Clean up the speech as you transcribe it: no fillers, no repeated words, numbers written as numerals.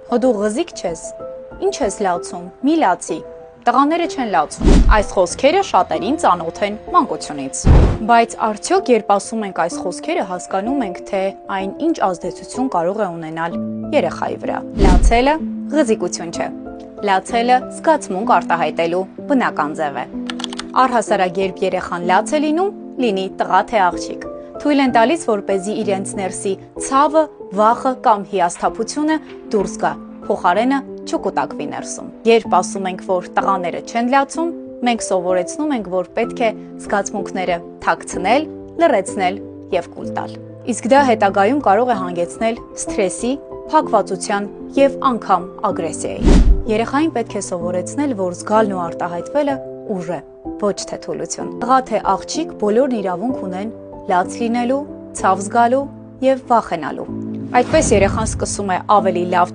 Հո դու ղզիկ չես, ինչ ես լացում, մի լացի, տղաները չեն լացում։ Այս խոսքերը շատերին ծանոթ են մանկությունից։ Բայց արդյոք երբ ասում ենք այս խոսքերը, հասկանում ենք, թե այն ինչ ազդեցություն կարող է ունենալ երեխայի վրա։ Լացելը ղզիկություն չէ։ Լացելը զգացմունք արտահայտելու բնական ձև է։ Առհասարակ երբ երեխան լաց է լինում, լինի տղա թե աղջիկ, թույլ են տալիս, որպեսզի իրենց ներսի ցավը, վախը կամ հիասթափությունը դուրս գա, փոխարենը չկուտակվի ներսում։ Երբ ասում ենք, որ տղաները չեն լացում, մենք սովորեցնում ենք, որ պետք է զգացմունքները թաքցնել, լռեցնել եւ կուլ տալ։ Իսկ դա հետագայում կարող է հանգեցնել սթրեսի, փակվածության եւ անգամ ագրեսիայի։ Երեխային պետք է սովորեցնել, որ զգալն ու արտահայտվելը ուժ է, ոչ թե թուլություն։ Տղա թե աղջիկ բոլորն իրավունք ունեն լաց լինելու, ցավ զգալու եւ վախենալու։ Այդպես երեխան սկսում է ավելի լավ